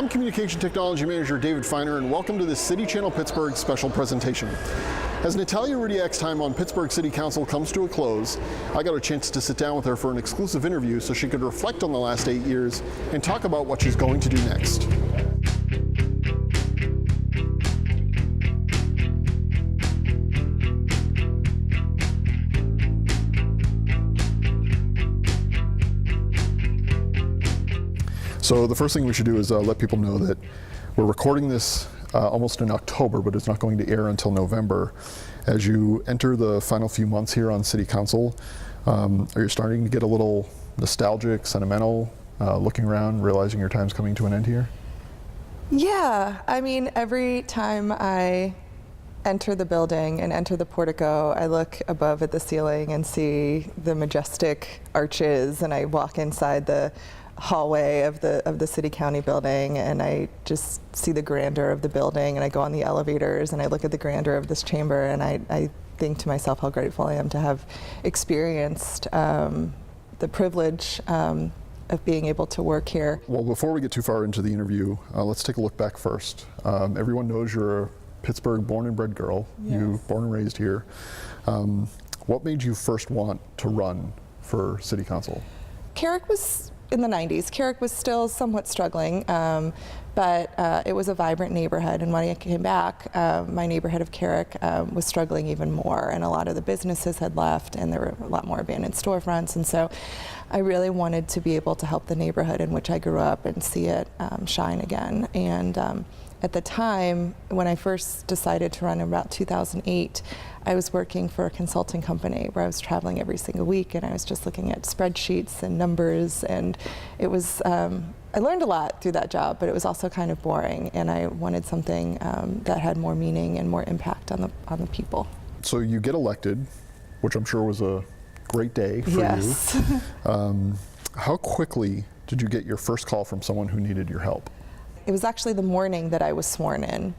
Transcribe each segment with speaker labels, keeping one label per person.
Speaker 1: I'm Communication Technology Manager David Feiner, and welcome to the City Channel Pittsburgh special presentation. As Natalia Rudiak's time on Pittsburgh City Council comes to a close, I got a chance to sit down with her for an exclusive interview so she could reflect on the last 8 years and talk about what she's going to do next. So the first thing we should do is let people know that we're recording this almost in October, but it's not going to air until November. As you enter the final few months here on City Council, are you starting to get a little nostalgic, sentimental, looking around, realizing your time's coming to an end here?
Speaker 2: Yeah, I mean, every time I enter the building and enter the portico, I look above at the ceiling and see the majestic arches, and I walk inside the hallway of the city county building, and I just see the grandeur of the building, and I go on the elevators and I look at the grandeur of this chamber, and I think to myself how grateful I am to have experienced the privilege of being able to work here.
Speaker 1: Well, before we get too far into the interview, let's take a look back first. Everyone knows you're a Pittsburgh born and bred girl.
Speaker 2: Yes.
Speaker 1: You were born and raised here. What made you first want to run for City Council?
Speaker 2: Carrick was in the 90s. Carrick was still somewhat struggling, but it was a vibrant neighborhood, and when I came back, my neighborhood of Carrick was struggling even more, and a lot of the businesses had left, and there were a lot more abandoned storefronts, and so I really wanted to be able to help the neighborhood in which I grew up and see it shine again. And at the time, when I first decided to run in about 2008, I was working for a consulting company where I was traveling every single week, and I was just looking at spreadsheets and numbers, and it was, I learned a lot through that job, but it was also kind of boring, and I wanted something that had more meaning and more impact on the people.
Speaker 1: So you get elected, which I'm sure was a great day for
Speaker 2: yes.
Speaker 1: you. How quickly did you get your first call from someone who needed your help?
Speaker 2: It was actually the morning that I was sworn in.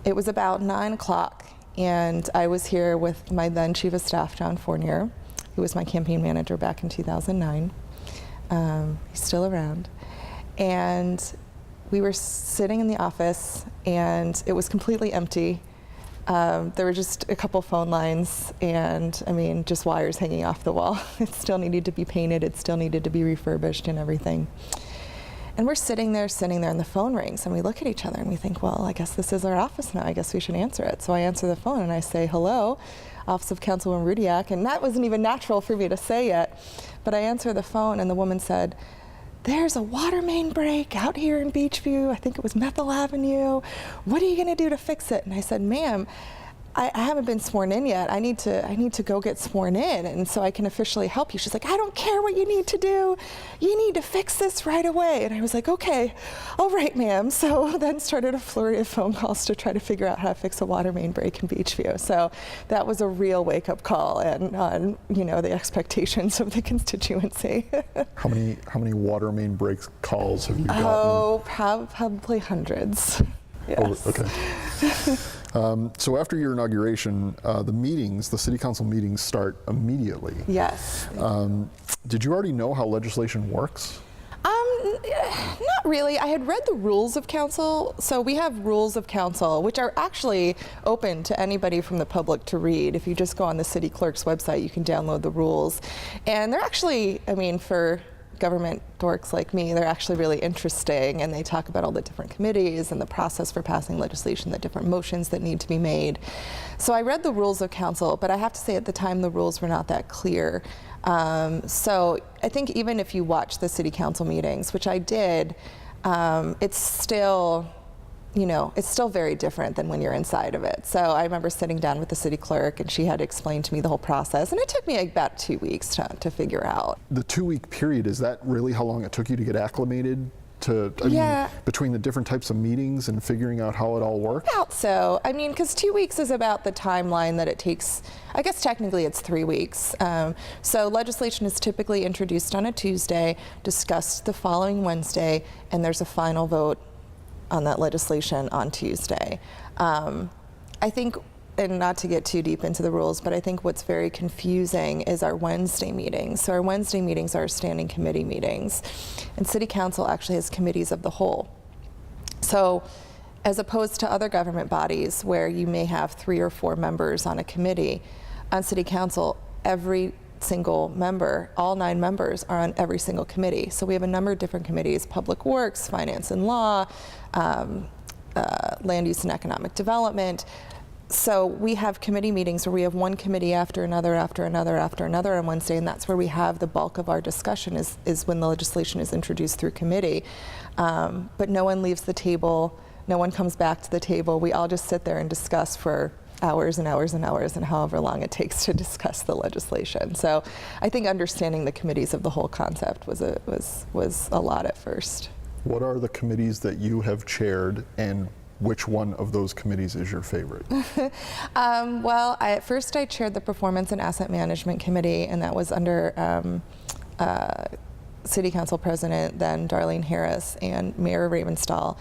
Speaker 2: It was about 9 o'clock, and I was here with my then Chief of Staff, John Fournier, who was my campaign manager back in 2009. He's still around. And we were sitting in the office, and it was completely empty. There were just a couple phone lines, and I mean, just wires hanging off the wall. It still needed to be painted, it still needed to be refurbished and everything. And we're sitting there, and the phone rings, and we look at each other and we think, well, I guess this is our office now. I guess we should answer it. So I answer the phone and I say, hello, Office of Councilwoman Rudiak. And that wasn't even natural for me to say yet. But I answer the phone, and the woman said, there's a water main break out here in Beachview. I think it was Methyl Avenue. What are you going to do to fix it? And I said, ma'am, I haven't been sworn in yet. I need to go get sworn in, and so I can officially help you. She's like, I don't care what you need to do. You need to fix this right away. And I was like, okay, all right, ma'am. So then started a flurry of phone calls to try to figure out how to fix a water main break in Beachview. So that was a real wake-up call, and on the expectations of the constituency.
Speaker 1: How many water main break calls have you gotten?
Speaker 2: Oh, probably hundreds. Yes.
Speaker 1: Oh, okay. So after your inauguration, the City Council meetings start immediately.
Speaker 2: Yes.
Speaker 1: Did you already know how legislation works?
Speaker 2: Not really. I had read the rules of council. So we have rules of council, which are actually open to anybody from the public to read. If you just go on the city clerk's website, you can download the rules. And they're actually, I mean, for government dorks like me, they're actually really interesting, and they talk about all the different committees and the process for passing legislation, the different motions that need to be made. So I read the rules of council, but I have to say at the time the rules were not that clear. So I think even if you watch the city council meetings, which I did, it's still very different than when you're inside of it. So I remember sitting down with the city clerk, and she had to explain to me the whole process, and it took me about 2 weeks to figure out.
Speaker 1: The 2-week period, is that really how long it took you to get acclimated to, I mean, between the different types of meetings and figuring out how it all works?
Speaker 2: About so. I mean, because 2 weeks is about the timeline that it takes. I guess technically it's 3 weeks. So legislation is typically introduced on a Tuesday, discussed the following Wednesday, and there's a final vote on that legislation on Tuesday. I think, and not to get too deep into the rules, but I think what's very confusing is our Wednesday meetings. So our Wednesday meetings are standing committee meetings, and City Council actually has committees of the whole. So as opposed to other government bodies where you may have 3 or 4 members on a committee, on City Council, every single member, all 9 members are on every single committee. So we have a number of different committees: Public Works, Finance and Law, Land Use and Economic Development. So we have committee meetings where we have one committee after another, after another, after another on Wednesday, and that's where we have the bulk of our discussion is when the legislation is introduced through committee. But no one leaves the table, no one comes back to the table. We all just sit there and discuss for hours and hours and hours, and however long it takes to discuss the legislation. So I think understanding the committees of the whole concept was a lot at first.
Speaker 1: What are the committees that you have chaired, and which one of those committees is your favorite?
Speaker 2: Well, at first I chaired the Performance and Asset Management Committee, and that was under City Council President then Darlene Harris and Mayor Ravenstahl.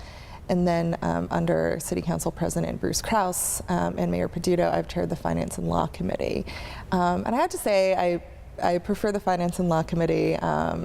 Speaker 2: And then under City Council President Bruce Kraus and Mayor Peduto, I've chaired the Finance and Law Committee. And I have to say, I prefer the Finance and Law Committee.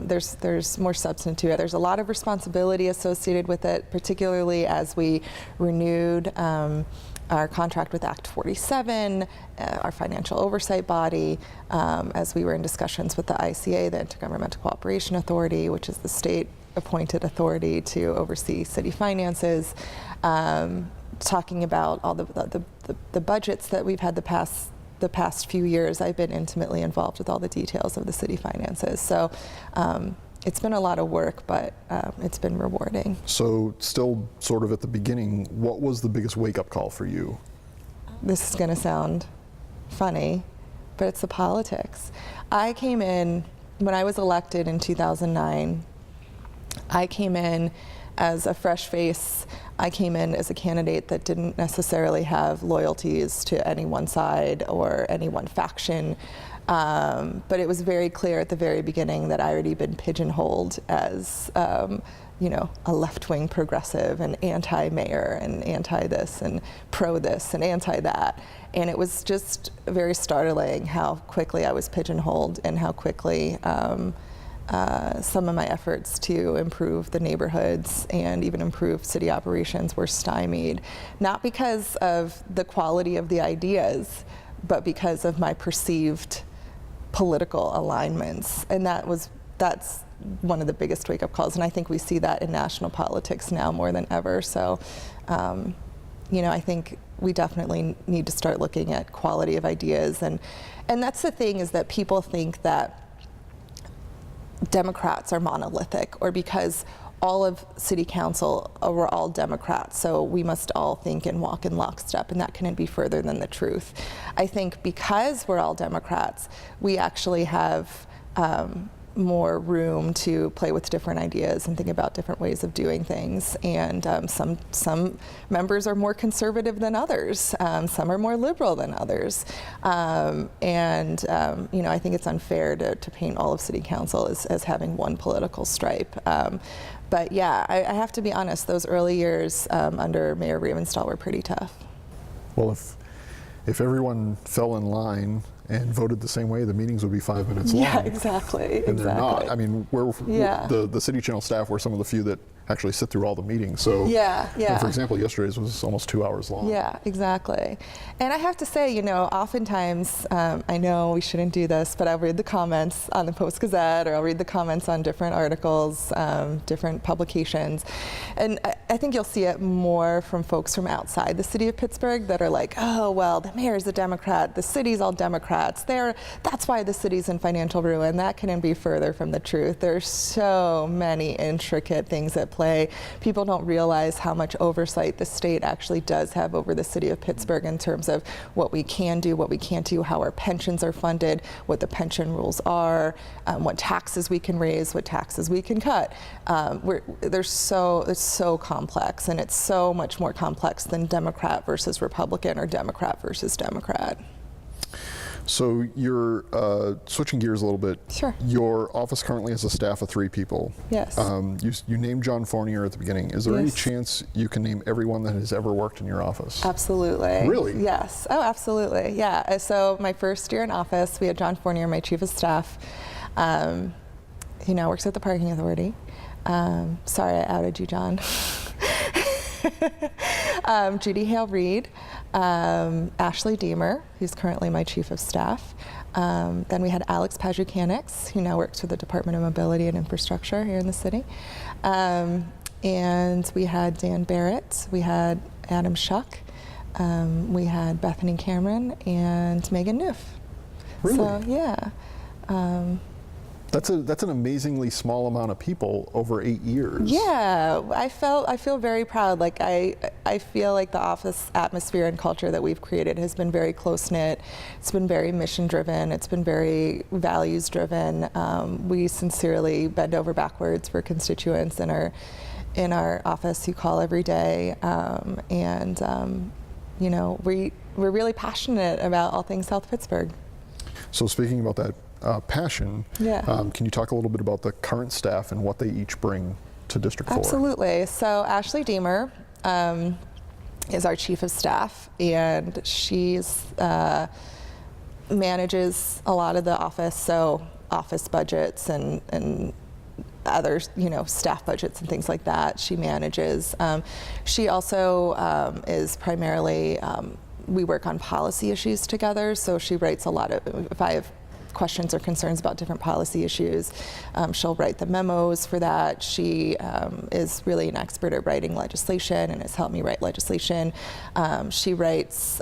Speaker 2: There's more substance to it. There's a lot of responsibility associated with it, particularly as we renewed our contract with Act 47, our financial oversight body, as we were in discussions with the ICA, the Intergovernmental Cooperation Authority, which is the state appointed authority to oversee city finances, talking about all the budgets that we've had the past few years. I've been intimately involved with all the details of the city finances. So it's been a lot of work, but it's been rewarding.
Speaker 1: So still sort of at the beginning, what was the biggest wake-up call for you?
Speaker 2: This is going to sound funny, but it's the politics. I came in, when I was elected in 2009, I came in as a fresh face. I came in as a candidate that didn't necessarily have loyalties to any one side or any one faction. But it was very clear at the very beginning that I already been pigeonholed as a left-wing progressive and anti-mayor and anti-this and pro-this and anti-that. And it was just very startling how quickly I was pigeonholed and how quickly some of my efforts to improve the neighborhoods and even improve city operations were stymied, not because of the quality of the ideas, but because of my perceived political alignments. And that's one of the biggest wake-up calls, and I think we see that in national politics now more than ever. So, I think we definitely need to start looking at quality of ideas, and that's the thing, is that people think that Democrats are monolithic, or because all of City Council were all Democrats, so we must all think and walk in lockstep, and that couldn't be further than the truth. I think because we're all Democrats, we actually have more room to play with different ideas and think about different ways of doing things. And some members are more conservative than others. Some are more liberal than others. I think it's unfair to paint all of City Council as having one political stripe. But yeah, I have to be honest, those early years under Mayor Ravenstahl were pretty tough.
Speaker 1: Well, if everyone fell in line and voted the same way, the meetings would be 5 minutes long.
Speaker 2: Yeah, exactly.
Speaker 1: And they're not. I mean, the City Channel staff were some of the few that actually sit through all the meetings. So, and for example, yesterday's was almost 2 hours long.
Speaker 2: Yeah, exactly. And I have to say, oftentimes, I know we shouldn't do this, but I'll read the comments on the Post-Gazette, or I'll read the comments on different articles, different publications. And I think you'll see it more from folks from outside the city of Pittsburgh that are like, oh, well, the mayor's a Democrat, the city's all Democrats. That's why the city's in financial ruin. That couldn't be further from the truth. There's so many intricate things at play. People don't realize how much oversight the state actually does have over the city of Pittsburgh in terms of what we can do, what we can't do, how our pensions are funded, what the pension rules are, what taxes we can raise, what taxes we can cut. It's so complex, and it's so much more complex than Democrat versus Republican or Democrat versus Democrat.
Speaker 1: So you're switching gears a little bit.
Speaker 2: Sure.
Speaker 1: Your office currently has a staff of 3 people.
Speaker 2: Yes.
Speaker 1: You named John Fournier at the beginning. Is there any chance you can name everyone that has ever worked in your office?
Speaker 2: Absolutely.
Speaker 1: Really?
Speaker 2: Yes. Oh, absolutely. Yeah. So my first year in office, we had John Fournier, my chief of staff. He now works at the Parking Authority. Sorry I outed you, John. Judy Hale-Reed, Ashley Deemer, who's currently my chief of staff. Then we had Alex Pajukanix, who now works for the Department of Mobility and Infrastructure here in the city. And we had Dan Barrett, we had Adam Shuck, we had Bethany Cameron, and Megan Noof.
Speaker 1: Really?
Speaker 2: So, yeah.
Speaker 1: That's an amazingly small amount of people over 8 years.
Speaker 2: Yeah, I feel very proud. Like I feel like the office atmosphere and culture that we've created has been very close knit. It's been very mission driven. It's been very values driven. We sincerely bend over backwards for constituents in our office who call every day, you know, we're really passionate about all things South Pittsburgh.
Speaker 1: So speaking about that passion,
Speaker 2: Yeah.
Speaker 1: Can you talk a little bit about the current staff and what they each bring to District 4?
Speaker 2: Absolutely. So Ashley Deemer is our chief of staff, and she's manages a lot of the office, so office budgets and other, you know, staff budgets and things like that. She manages. She also is primarily. We work on policy issues together, so she writes a lot of. If I have questions or concerns about different policy issues, she'll write the memos for that. She is really an expert at writing legislation and has helped me write legislation. She writes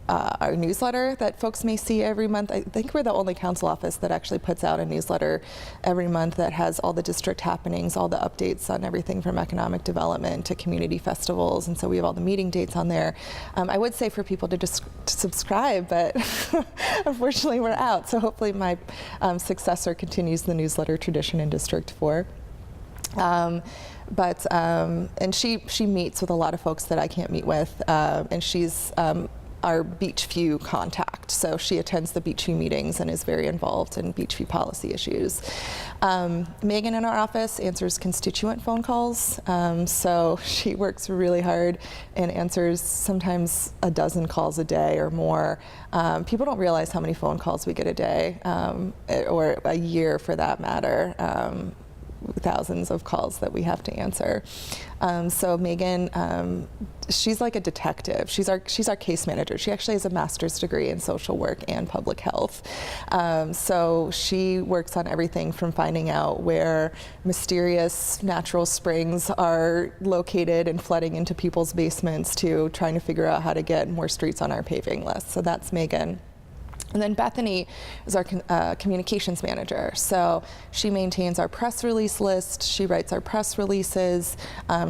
Speaker 2: our newsletter that folks may see every month. I think we're the only council office that actually puts out a newsletter every month that has all the district happenings, all the updates on everything from economic development to community festivals, and so we have all the meeting dates on there. I would say for people to just subscribe, but unfortunately we're out, so hopefully my successor continues the newsletter tradition in District 4. And she meets with a lot of folks that I can't meet with, and she's our Beachview contact. So she attends the Beachview meetings and is very involved in Beachview policy issues. Megan in our office answers constituent phone calls. So she works really hard and answers sometimes a dozen calls a day or more. People don't realize how many phone calls we get a day, or a year for that matter. Thousands of calls that we have to answer. So Megan, she's like a detective. She's our case manager. She actually has a master's degree in social work and public health. So she works on everything from finding out where mysterious natural springs are located and flooding into people's basements to trying to figure out how to get more streets on our paving list. So that's Megan. And then Bethany is our communications manager. So she maintains our press release list. She writes our press releases.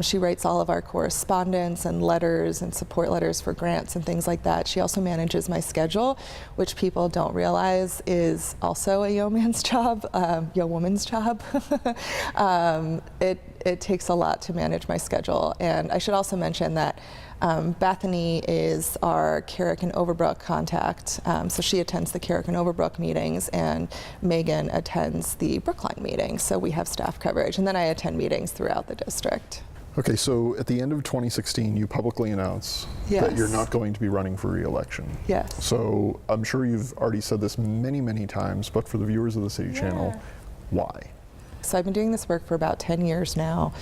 Speaker 2: She writes all of our correspondence and letters and support letters for grants and things like that. She also manages my schedule, which people don't realize is also a yeoman's job, yeowoman's job. It takes a lot to manage my schedule. And I should also mention that Bethany is our Carrick and Overbrook contact, so she attends the Carrick and Overbrook meetings, and Megan attends the Brookline meetings, so we have staff coverage, and then I attend meetings throughout the district.
Speaker 1: Okay, so at the end of 2016, you publicly announced that you're not going to be running for re-election.
Speaker 2: Yes.
Speaker 1: So I'm sure you've already said this many, many times, but for the viewers of the City Channel, why?
Speaker 2: So I've been doing this work for about 10 years now,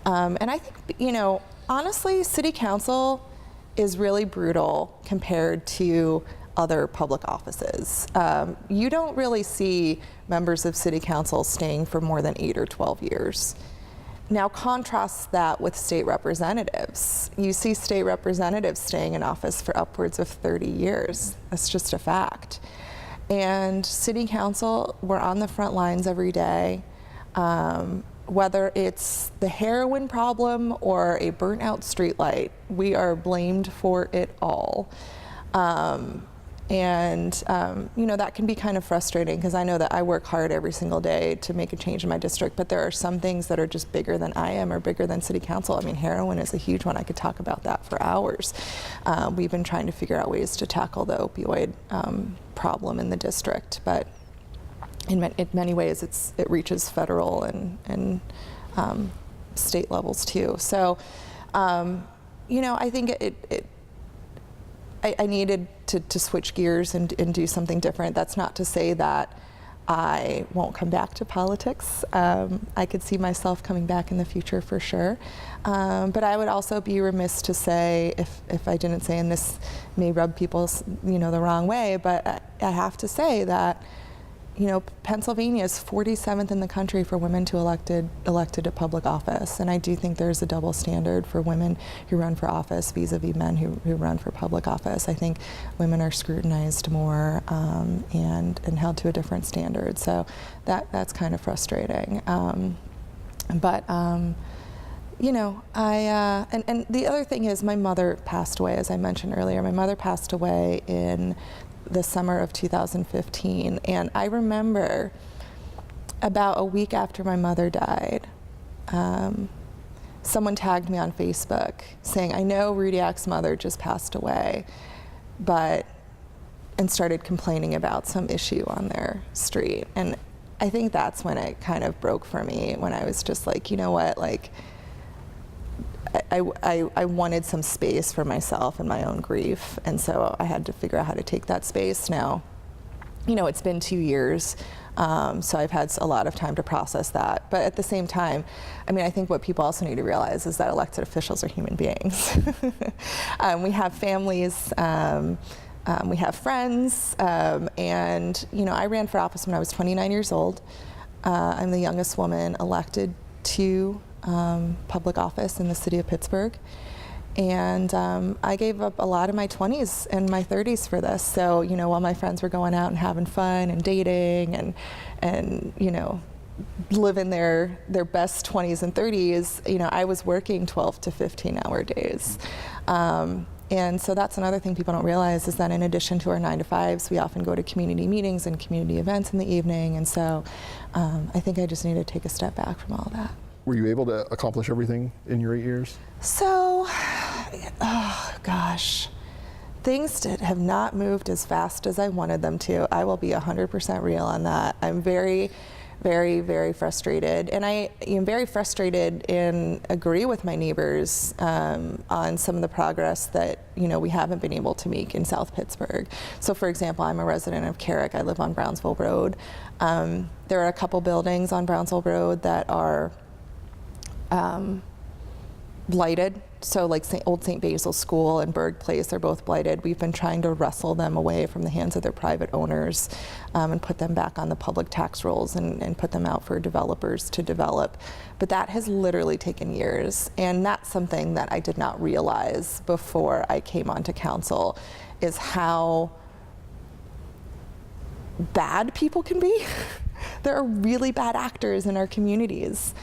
Speaker 2: and I think, you know, honestly, City Council is really brutal compared to other public offices. You don't really see members of City Council staying for more than 8 or 12 years. Now contrast that with state representatives. You see state representatives staying in office for upwards of 30 years. That's just a fact. And City Council, we're on the front lines every day. Whether it's the heroin problem or a burnt out streetlight, we are blamed for it all. You know, that can be kind of frustrating because I know that I work hard every single day to make a change in my district, but there are some things that are just bigger than I am or bigger than City Council. I mean, heroin is a huge one. I could talk about that for hours. We've been trying to figure out ways to tackle the opioid problem in the district, but in many ways, it reaches federal and state levels too. So, you know, I think I needed to switch gears and do something different. That's not to say that I won't come back to politics. I could see myself coming back in the future for sure. But I would also be remiss to say, if I didn't say, and this may rub people, the wrong way, but I have to say that, Pennsylvania is 47th in the country for women to elected to public office, and I do think there's a double standard for women who run for office vis-a-vis men who run for public office. I think women are scrutinized more and held to a different standard, so that's kind of frustrating. And the other thing is, my mother passed away, as I mentioned earlier. My mother passed away in the summer of 2015, and I remember about a week after my mother died, someone tagged me on Facebook saying, "I know Rudiak's mother just passed away," and started complaining about some issue on their street. And I think that's when it kind of broke for me, when I was just like, you know what, like, I wanted some space for myself and my own grief, and so I had to figure out how to take that space. Now, it's been 2 years, so I've had a lot of time to process that. But at the same time, I think what people also need to realize is that elected officials are human beings. We have families, we have friends, and I ran for office when I was 29 years old. I'm the youngest woman elected to public office in the city of Pittsburgh, and I gave up a lot of my 20s and my 30s for this. So while my friends were going out and having fun and dating and living their best 20s and 30s, I was working 12 to 15-hour days. And so that's another thing people don't realize, is that in addition to our 9 to 5s, we often go to community meetings and community events in the evening. And so I think I just need to take a step back from all that.
Speaker 1: Were you able to accomplish everything in your 8 years?
Speaker 2: So, things have not moved as fast as I wanted them to. I will be 100% real on that. I'm very, very, very frustrated, and I am very frustrated and agree with my neighbors on some of the progress that we haven't been able to make in South Pittsburgh. So, for example, I'm a resident of Carrick. I live on Brownsville Road. There are a couple buildings on Brownsville Road that are blighted. So like Old St. Basil School and Berg Place are both blighted. We've been trying to wrestle them away from the hands of their private owners and put them back on the public tax rolls and put them out for developers to develop. But that has literally taken years, and that's something that I did not realize before I came onto council, is how bad people can be. There are really bad actors in our communities,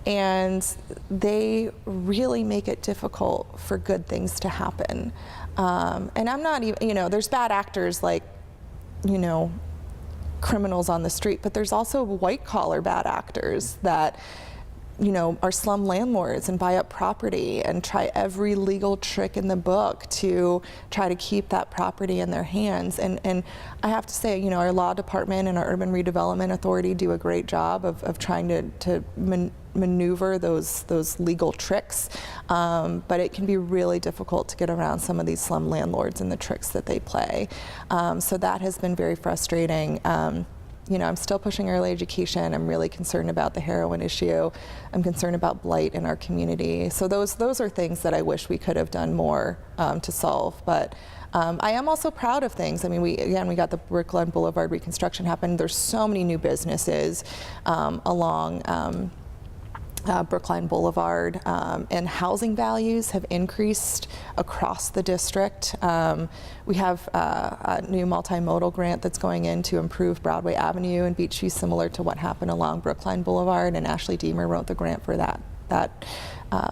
Speaker 2: and they really make it difficult for good things to happen. And I'm not even, there's bad actors like, criminals on the street, but there's also white collar bad actors that, are slum landlords and buy up property and try every legal trick in the book to try to keep that property in their hands. And I have to say, our law department and our urban redevelopment authority do a great job of trying to maneuver those legal tricks, but it can be really difficult to get around some of these slum landlords and the tricks that they play. So that has been very frustrating. I'm still pushing early education. I'm really concerned about the heroin issue. I'm concerned about blight in our community. So those are things that I wish we could have done more to solve. But I am also proud of things. We got the Brookline Boulevard reconstruction happen. There's so many new businesses along Brookline Boulevard, and housing values have increased across the district. We have a new multimodal grant that's going in to improve Broadway Avenue and Beachview, similar to what happened along Brookline Boulevard, and Ashley Deemer wrote the grant for that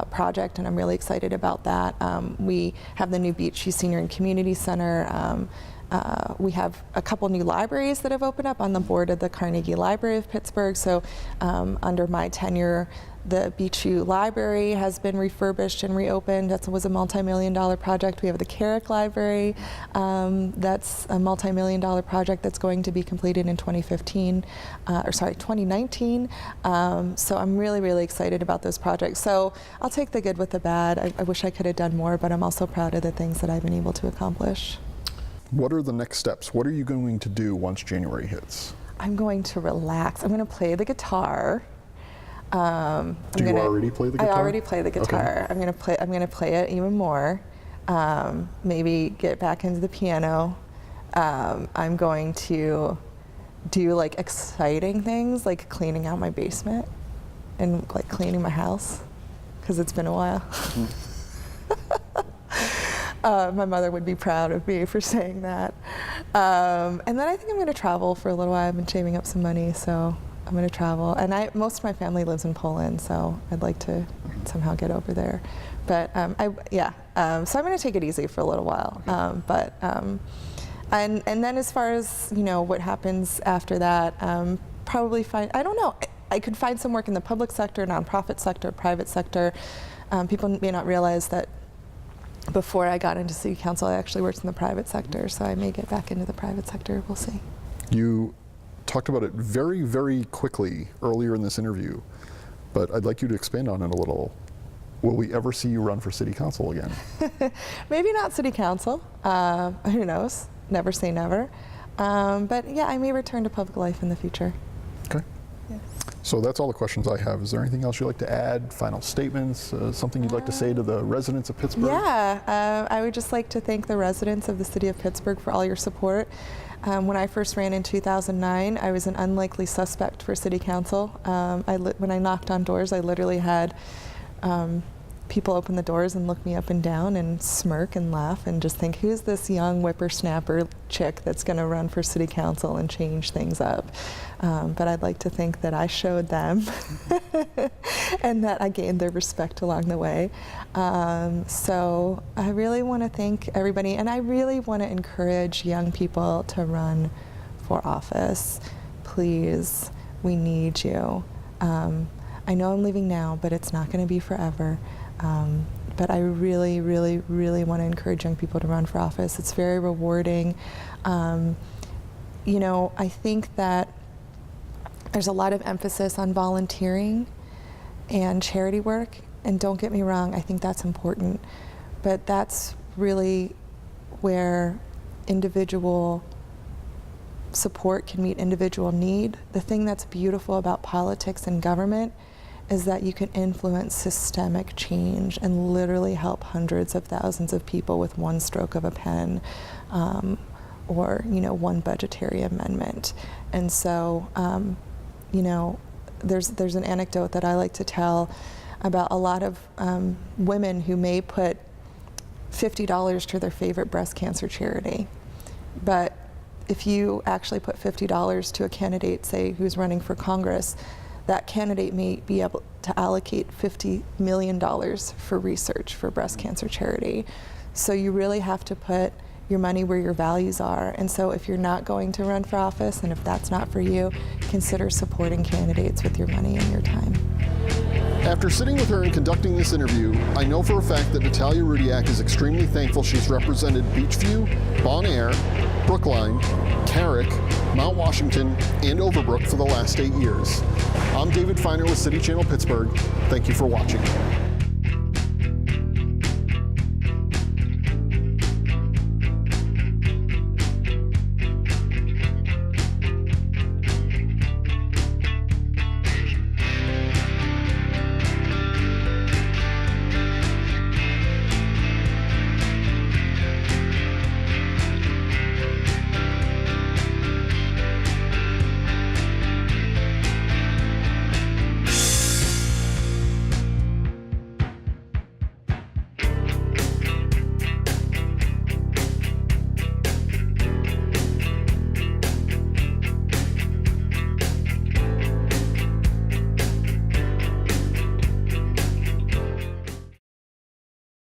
Speaker 2: project, and I'm really excited about that. We have the new Beachview Senior and Community Center. We have a couple new libraries that have opened up on the board of the Carnegie Library of Pittsburgh. So under my tenure, the Beachview Library has been refurbished and reopened. That was a multi-million-dollar project. We have the Carrick Library. That's a multi-million-dollar project that's going to be completed in 2019. So I'm really, really excited about those projects. So I'll take the good with the bad. I wish I could have done more, but I'm also proud of the things that I've been able to accomplish.
Speaker 1: What are the next steps? What are you going to do once January hits?
Speaker 2: I'm going to relax. I'm going to play the guitar.
Speaker 1: Do you already play the guitar?
Speaker 2: I already play the guitar.
Speaker 1: Okay.
Speaker 2: I'm going to play it even more. Maybe get back into the piano. I'm going to do like exciting things, like cleaning out my basement and like cleaning my house, because it's been a while. My mother would be proud of me for saying that. And then I think I'm going to travel for a little while. I've been saving up some money, so I'm going to travel. And most of my family lives in Poland, so I'd like to somehow get over there. But so I'm going to take it easy for a little while. And then as far as, you know, what happens after that, probably I don't know. I could find some work in the public sector, nonprofit sector, private sector. People may not realize that before I got into city council, I actually worked in the private sector, so I may get back into the private sector. We'll see. You
Speaker 1: talked about it very, very quickly earlier in this interview, but I'd like you to expand on it a little. Will we ever see you run for city council again?
Speaker 2: Maybe not city council. Who knows? Never say never. But yeah, I may return to public life in the future.
Speaker 1: Okay. Yeah. So that's all the questions I have. Is there anything else you'd like to add? Final statements? Something you'd like to say to the residents of Pittsburgh?
Speaker 2: Yeah, I would just like to thank the residents of the city of Pittsburgh for all your support. When I first ran in 2009, I was an unlikely suspect for city council. When I knocked on doors, I literally had people open the doors and look me up and down and smirk and laugh and just think, who's this young whippersnapper chick that's going to run for city council and change things up? But I'd like to think that I showed them and that I gained their respect along the way. So I really want to thank everybody, and I really want to encourage young people to run for office. Please, we need you. I know I'm leaving now, but it's not going to be forever. But I really, really, really want to encourage young people to run for office. It's very rewarding. You know, I think that there's a lot of emphasis on volunteering and charity work, and don't get me wrong, I think that's important. But that's really where individual support can meet individual need. The thing that's beautiful about politics and government is that you can influence systemic change and literally help hundreds of thousands of people with one stroke of a pen, or, you know, one budgetary amendment. And so, you know, there's an anecdote that I like to tell about a lot of women who may put $50 to their favorite breast cancer charity, but if you actually put $50 to a candidate, say, who's running for Congress, that candidate may be able to allocate $50 million for research for breast cancer charity. So you really have to put your money where your values are. And so if you're not going to run for office, and if that's not for you, consider supporting candidates with your money and your time.
Speaker 1: After sitting with her and conducting this interview, I know for a fact that Natalia Rudiak is extremely thankful she's represented Beachview, Bon Air, Brookline, Carrick, Mount Washington, and Overbrook for the last 8 years. I'm David Feiner with City Channel Pittsburgh. Thank you for watching.